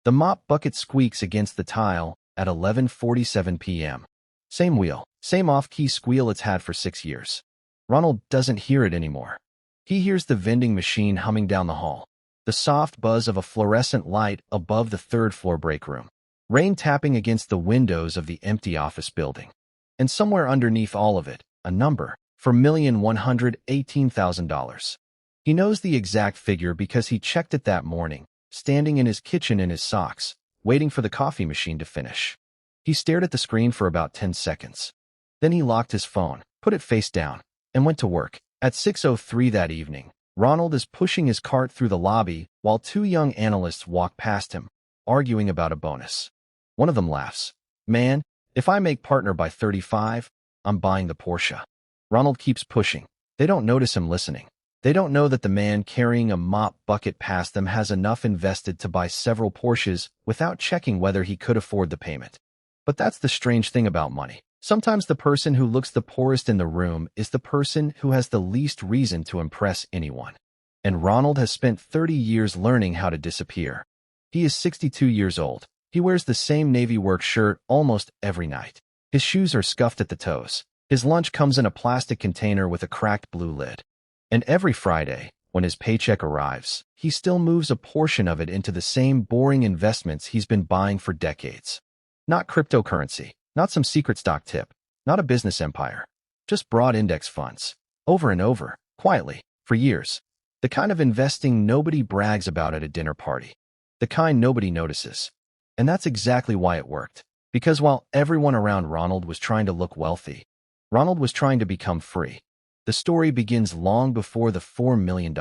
The mop bucket squeaks against the tile at 11:47 p.m. Same wheel, same off-key squeal it's had for 6 years. Ronald doesn't hear it anymore. He hears the vending machine humming down the hall, the soft buzz of a fluorescent light above the third-floor break room, rain tapping against the windows of the empty office building. And somewhere underneath all of it, a number, $4,118,000. He knows the exact figure because he checked it that morning, standing in his kitchen in his socks, waiting for the coffee machine to finish. He stared at the screen for about 10 seconds. Then he locked his phone, put it face down, and went to work. At 6:03 that evening, Ronald is pushing his cart through the lobby while two young analysts walk past him, arguing about a bonus. One of them laughs. "Man, if I make partner by 35, I'm buying the Porsche." Ronald keeps pushing. They don't notice him listening. They don't know that the man carrying a mop bucket past them has enough invested to buy several Porsches without checking whether he could afford the payment. But that's the strange thing about money. Sometimes the person who looks the poorest in the room is the person who has the least reason to impress anyone. And Ronald has spent 30 years learning how to disappear. He is 62 years old. He wears the same Navy work shirt almost every night. His shoes are scuffed at the toes. His lunch comes in a plastic container with a cracked blue lid. And every Friday, when his paycheck arrives, he still moves a portion of it into the same boring investments he's been buying for decades. Not cryptocurrency. Not some secret stock tip, not a business empire, just broad index funds, over and over, quietly, for years. The kind of investing nobody brags about at a dinner party. The kind nobody notices. And that's exactly why it worked. Because while everyone around Ronald was trying to look wealthy, Ronald was trying to become free. The story begins long before the $4 million.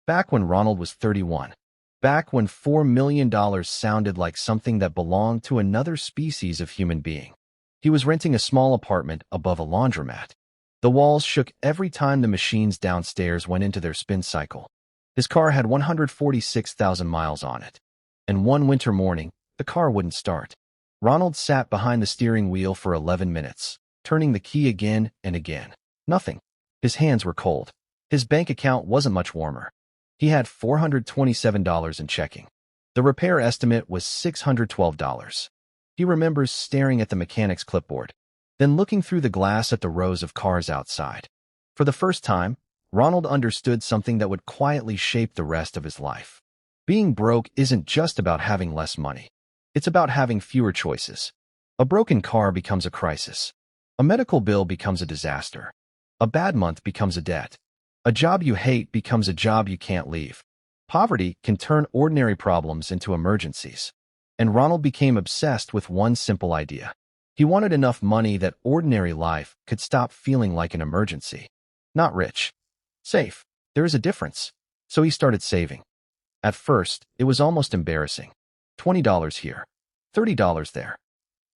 Back when Ronald was 31. Back when $4 million sounded like something that belonged to another species of human being. He was renting a small apartment above a laundromat. The walls shook every time the machines downstairs went into their spin cycle. His car had 146,000 miles on it. And one winter morning, the car wouldn't start. Ronald sat behind the steering wheel for 11 minutes, turning the key again and again. Nothing. His hands were cold. His bank account wasn't much warmer. He had $427 in checking. The repair estimate was $612. He remembers staring at the mechanic's clipboard, then looking through the glass at the rows of cars outside. For the first time, Ronald understood something that would quietly shape the rest of his life. Being broke isn't just about having less money. It's about having fewer choices. A broken car becomes a crisis. A medical bill becomes a disaster. A bad month becomes a debt. A job you hate becomes a job you can't leave. Poverty can turn ordinary problems into emergencies. And Ronald became obsessed with one simple idea. He wanted enough money that ordinary life could stop feeling like an emergency. Not rich. Safe. There is a difference. So he started saving. At first, it was almost embarrassing. $20 here. $30 there.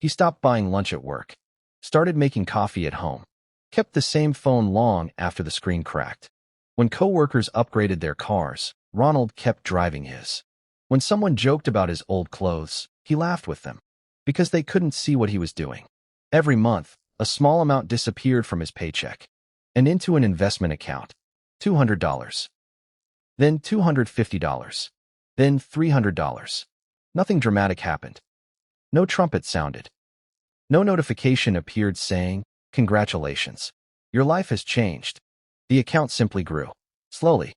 He stopped buying lunch at work. Started making coffee at home. Kept the same phone long after the screen cracked. When coworkers upgraded their cars, Ronald kept driving his. When someone joked about his old clothes, he laughed with them, because they couldn't see what he was doing. Every month, a small amount disappeared from his paycheck and into an investment account. $200. Then $250. Then $300. Nothing dramatic happened. No trumpet sounded. No notification appeared saying, "Congratulations. Your life has changed." The account simply grew. Slowly.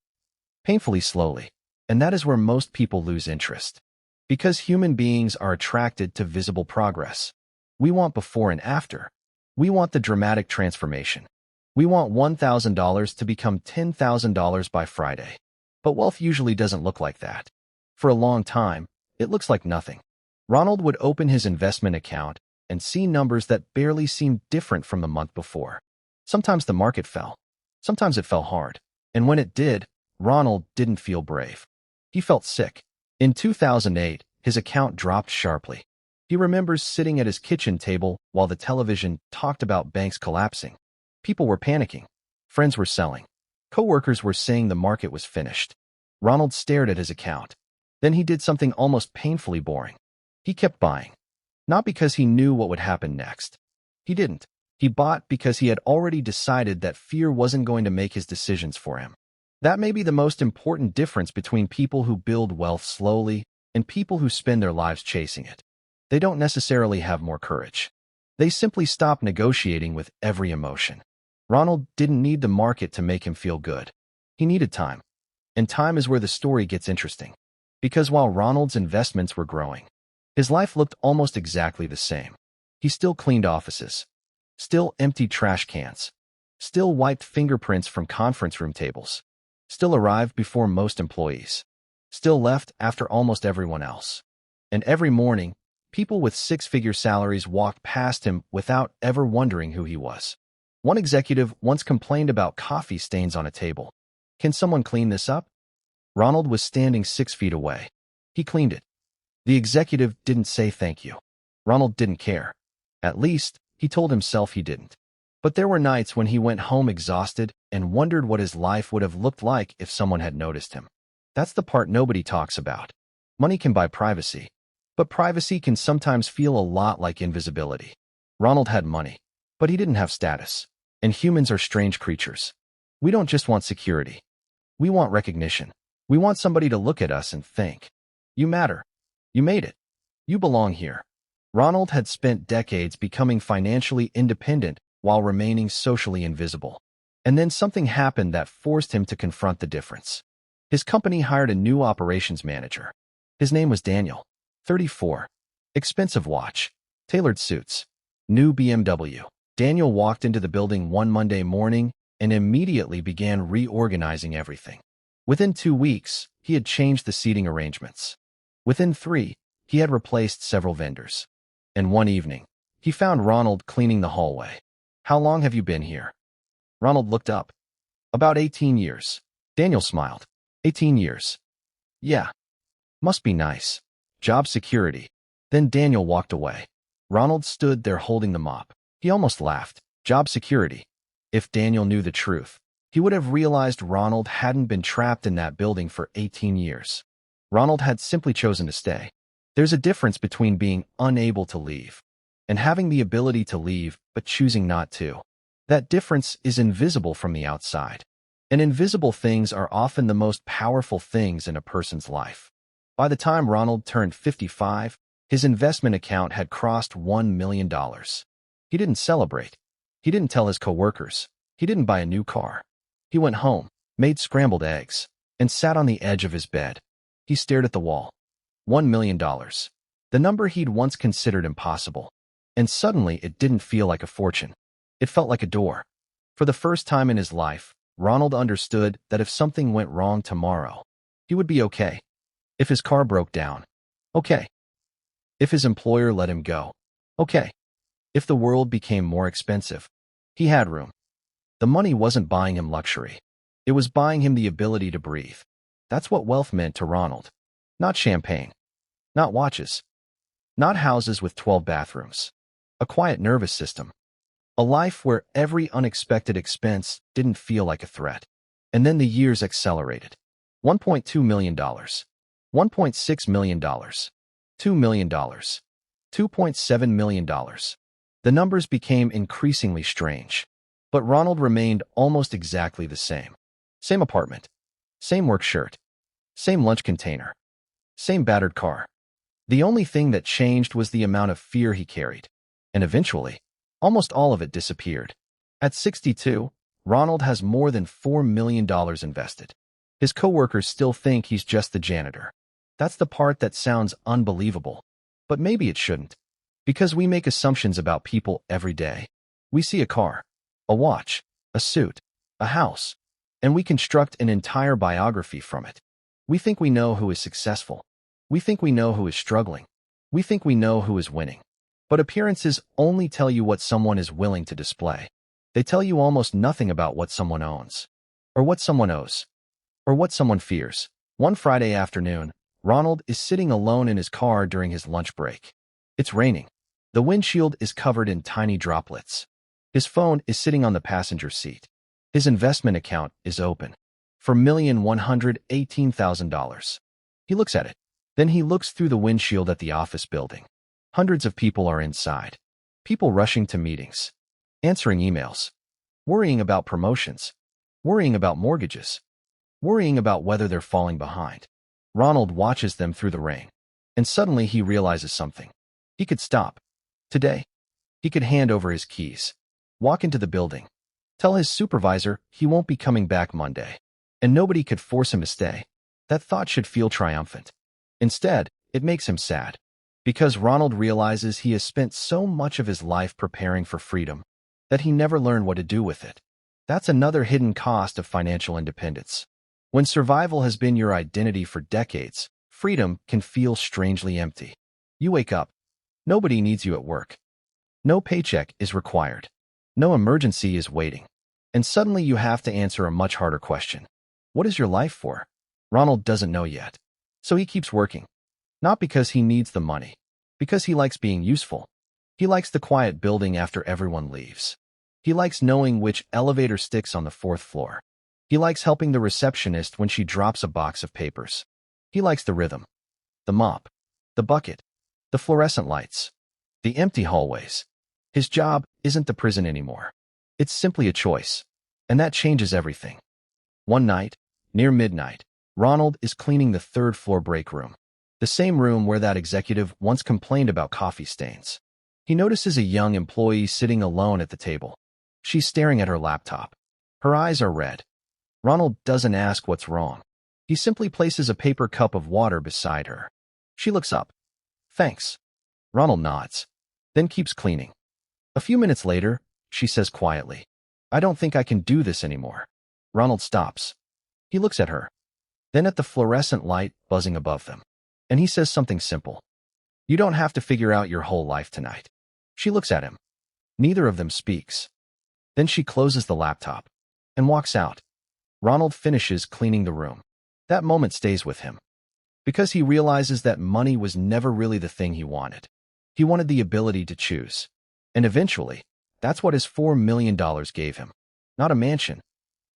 Painfully slowly. And that is where most people lose interest. Because human beings are attracted to visible progress. We want before and after. We want the dramatic transformation. We want $1,000 to become $10,000 by Friday. But wealth usually doesn't look like that. For a long time, it looks like nothing. Ronald would open his investment account and see numbers that barely seemed different from the month before. Sometimes the market fell. Sometimes it fell hard. And when it did, Ronald didn't feel brave. He felt sick. In 2008, his account dropped sharply. He remembers sitting at his kitchen table while the television talked about banks collapsing. People were panicking. Friends were selling. Coworkers were saying the market was finished. Ronald stared at his account. Then he did something almost painfully boring. He kept buying. Not because he knew what would happen next. He didn't. He bought because he had already decided that fear wasn't going to make his decisions for him. That may be the most important difference between people who build wealth slowly and people who spend their lives chasing it. They don't necessarily have more courage. They simply stop negotiating with every emotion. Ronald didn't need the market to make him feel good. He needed time. And time is where the story gets interesting. Because while Ronald's investments were growing, his life looked almost exactly the same. He still cleaned offices, still emptied trash cans, still wiped fingerprints from conference room tables, still arrived before most employees, still left after almost everyone else. And every morning, people with six-figure salaries walked past him without ever wondering who he was. One executive once complained about coffee stains on a table. "Can someone clean this up?" Ronald was standing 6 feet away. He cleaned it. The executive didn't say thank you. Ronald didn't care. At least, he told himself he didn't. But there were nights when he went home exhausted and wondered what his life would have looked like if someone had noticed him. That's the part nobody talks about. Money can buy privacy, but privacy can sometimes feel a lot like invisibility. Ronald had money, but he didn't have status. And humans are strange creatures. We don't just want security. We want recognition. We want somebody to look at us and think, "You matter. You made it. You belong here." Ronald had spent decades becoming financially independent while remaining socially invisible. And then something happened that forced him to confront the difference. His company hired a new operations manager. His name was Daniel, 34. Expensive watch, tailored suits, new BMW. Daniel walked into the building one Monday morning and immediately began reorganizing everything. Within 2 weeks, he had changed the seating arrangements. Within 3, he had replaced several vendors. And one evening, he found Ronald cleaning the hallway. "How long have you been here?" Ronald looked up. "About 18 years. Daniel smiled. 18 years. Yeah. Must be nice. Job security." Then Daniel walked away. Ronald stood there holding the mop. He almost laughed. Job security. If Daniel knew the truth, he would have realized Ronald hadn't been trapped in that building for 18 years. Ronald had simply chosen to stay. There's a difference between being unable to leave and having the ability to leave but choosing not to. That difference is invisible from the outside. And invisible things are often the most powerful things in a person's life. By the time Ronald turned 55, his investment account had crossed $1 million. He didn't celebrate. He didn't tell his coworkers. He didn't buy a new car. He went home, made scrambled eggs, and sat on the edge of his bed. He stared at the wall. $1 million. The number he'd once considered impossible. And suddenly it didn't feel like a fortune. It felt like a door. For the first time in his life, Ronald understood that if something went wrong tomorrow, he would be okay. If his car broke down, okay. If his employer let him go, okay. If the world became more expensive, he had room. The money wasn't buying him luxury. It was buying him the ability to breathe. That's what wealth meant to Ronald. Not champagne. Not watches. Not houses with 12 bathrooms. A quiet nervous system. A life where every unexpected expense didn't feel like a threat. And then the years accelerated. $1.2 million. $1.6 million. $2 million. $2.7 million. The numbers became increasingly strange. But Ronald remained almost exactly the same. Same apartment. Same work shirt. Same lunch container. Same battered car. The only thing that changed was the amount of fear he carried. And eventually, almost all of it disappeared. At 62, Ronald has more than $4 million invested. His coworkers still think he's just the janitor. That's the part that sounds unbelievable. But maybe it shouldn't. Because we make assumptions about people every day. We see a car, a watch, a suit, a house, and we construct an entire biography from it. We think we know who is successful. We think we know who is struggling. We think we know who is winning. But appearances only tell you what someone is willing to display. They tell you almost nothing about what someone owns, or what someone owes, or what someone fears. One Friday afternoon, Ronald is sitting alone in his car during his lunch break. It's raining. The windshield is covered in tiny droplets. His phone is sitting on the passenger seat. His investment account is open for $1,118,000. He looks at it. Then he looks through the windshield at the office building. Hundreds of people are inside. People rushing to meetings, answering emails, worrying about promotions, worrying about mortgages, worrying about whether they're falling behind. Ronald watches them through the rain. And suddenly he realizes something. He could stop. Today, he could hand over his keys, walk into the building, tell his supervisor he won't be coming back Monday, and nobody could force him to stay. That thought should feel triumphant. Instead, it makes him sad, because Ronald realizes he has spent so much of his life preparing for freedom that he never learned what to do with it. That's another hidden cost of financial independence. When survival has been your identity for decades, freedom can feel strangely empty. You wake up. Nobody needs you at work. No paycheck is required. No emergency is waiting. And suddenly you have to answer a much harder question. What is your life for? Ronald doesn't know yet. So he keeps working. Not because he needs the money. Because he likes being useful. He likes the quiet building after everyone leaves. He likes knowing which elevator sticks on the 4th floor. He likes helping the receptionist when she drops a box of papers. He likes the rhythm. The mop. The bucket. The fluorescent lights. The empty hallways. His job isn't the prison anymore. It's simply a choice. And that changes everything. One night, near midnight, Ronald is cleaning the 3rd floor break room. The same room where that executive once complained about coffee stains. He notices a young employee sitting alone at the table. She's staring at her laptop. Her eyes are red. Ronald doesn't ask what's wrong. He simply places a paper cup of water beside her. She looks up. Thanks. Ronald nods, then keeps cleaning. A few minutes later, she says quietly, I don't think I can do this anymore. Ronald stops. He looks at her, then at the fluorescent light buzzing above them. And he says something simple. You don't have to figure out your whole life tonight. She looks at him. Neither of them speaks. Then she closes the laptop and walks out. Ronald finishes cleaning the room. That moment stays with him, because he realizes that money was never really the thing he wanted. He wanted the ability to choose. And eventually, that's what his $4 million gave him. Not a mansion.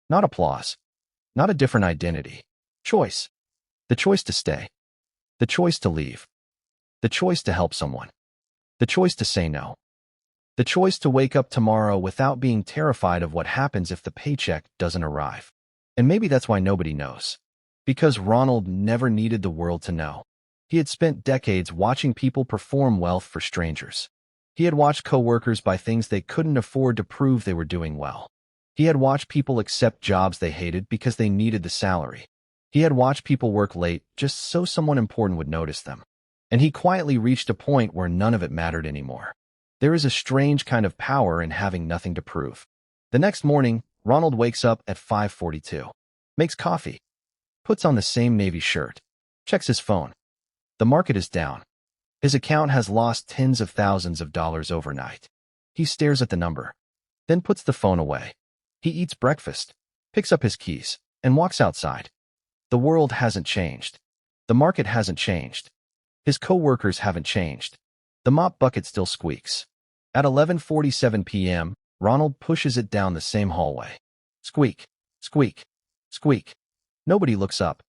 Not applause. Not a different identity. Choice. The choice to stay. The choice to leave. The choice to help someone. The choice to say no. The choice to wake up tomorrow without being terrified of what happens if the paycheck doesn't arrive. And maybe that's why nobody knows. Because Ronald never needed the world to know. He had spent decades watching people perform wealth for strangers. He had watched coworkers buy things they couldn't afford to prove they were doing well. He had watched people accept jobs they hated because they needed the salary. He had watched people work late just so someone important would notice them. And he quietly reached a point where none of it mattered anymore. There is a strange kind of power in having nothing to prove. The next morning, Ronald wakes up at 5:42, makes coffee, puts on the same navy shirt, checks his phone. The market is down. His account has lost tens of thousands of dollars overnight. He stares at the number, then puts the phone away. He eats breakfast, picks up his keys, and walks outside. The world hasn't changed. The market hasn't changed. His coworkers haven't changed. The mop bucket still squeaks. At 11:47 p.m., Ronald pushes it down the same hallway. Squeak, squeak, squeak. Nobody looks up.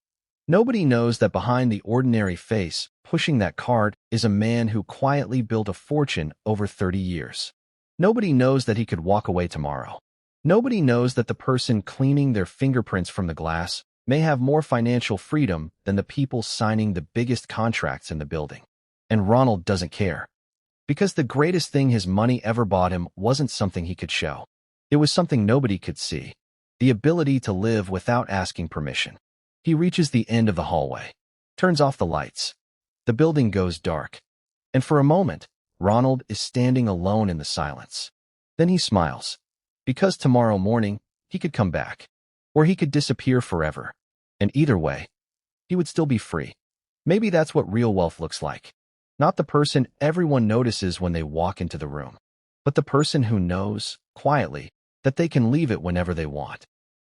Nobody knows that behind the ordinary face pushing that cart is a man who quietly built a fortune over 30 years. Nobody knows that he could walk away tomorrow. Nobody knows that the person cleaning their fingerprints from the glass may have more financial freedom than the people signing the biggest contracts in the building. And Ronald doesn't care. Because the greatest thing his money ever bought him wasn't something he could show. It was something nobody could see. The ability to live without asking permission. He reaches the end of the hallway, turns off the lights. The building goes dark. And for a moment, Ronald is standing alone in the silence. Then he smiles. Because tomorrow morning, he could come back. Or he could disappear forever. And either way, he would still be free. Maybe that's what real wealth looks like. Not the person everyone notices when they walk into the room, but the person who knows, quietly, that they can leave it whenever they want.